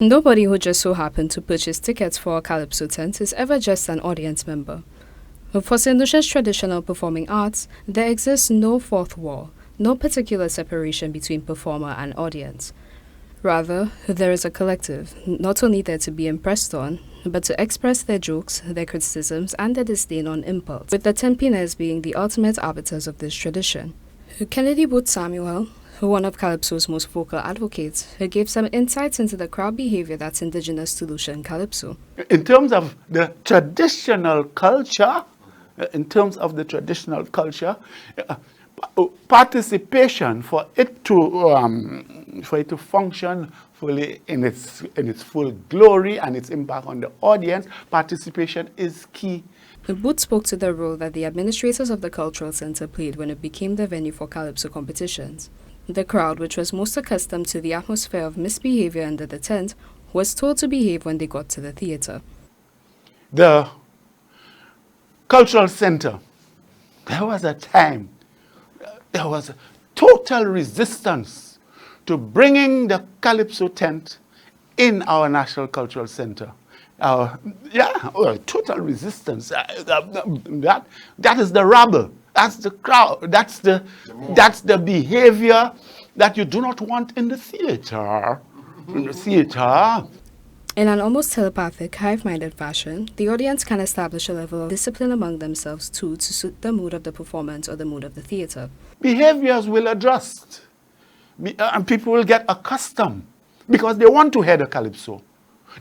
Nobody who just so happened to purchase tickets for a calypso tent is ever just an audience member. For Saint Lucia's traditional performing arts, there exists no fourth wall, no particular separation between performer and audience. Rather, there is a collective, not only there to be impressed on, but to express their jokes, their criticisms, and their disdain on impulse, with the Tempiners being the ultimate arbiters of this tradition. Kennedy Booth Samuel, one of Calypso's most vocal advocates, gave some insights into the crowd behavior that's indigenous to Lucian Calypso. In terms of the traditional culture, participation for it to function fully in its full glory and its impact on the audience, participation is key. Booth spoke to the role that the administrators of the cultural center played when it became the venue for calypso competitions. The crowd, which was most accustomed to the atmosphere of misbehavior under the tent, was told to behave when they got to the theater. The cultural center, there was a time, there was a total resistance to bringing the calypso tent in our National Cultural Center. Total resistance. That is the rabble. That's the crowd. That's the behavior that you do not want in the theater. In an almost telepathic, hive-minded fashion, the audience can establish a level of discipline among themselves too to suit the mood of the performance or the mood of the theater. Behaviors will adjust, and people will get accustomed because they want to hear the calypso.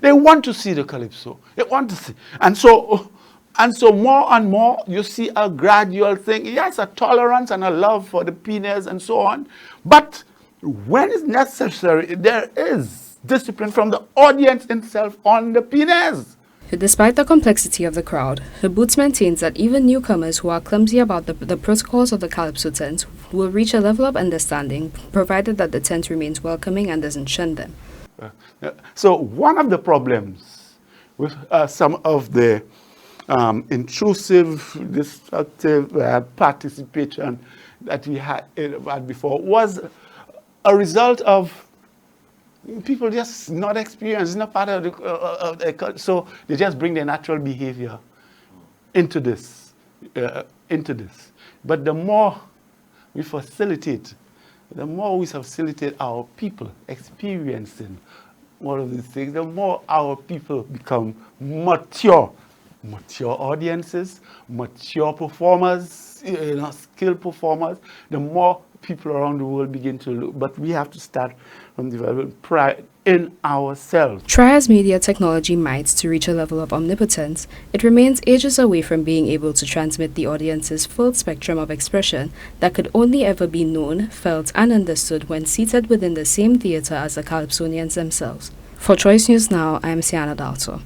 They want to see the calypso. They want to see. And so more and more, you see a gradual thing. Yes, a tolerance and a love for the penis and so on. But when it's necessary, there is discipline from the audience itself on the penis. Despite the complexity of the crowd, Boots maintains that even newcomers who are clumsy about the protocols of the calypso tent will reach a level of understanding, provided that the tent remains welcoming and doesn't shun them. So one of the problems with some of the intrusive, destructive participation that we had before was a result of people just not experienced, not part of the so they just bring their natural behavior into this. But the more we facilitate our people experiencing all of these things, the more our people become mature audiences, mature performers, skilled performers, the more people around the world begin to look. But we have to start from developing pride in ourselves. Try as media technology might to reach a level of omnipotence, it remains ages away from being able to transmit the audience's full spectrum of expression that could only ever be known, felt, and understood when seated within the same theater as the calypsonians themselves. For Choice News Now, I am Sienna Dalto.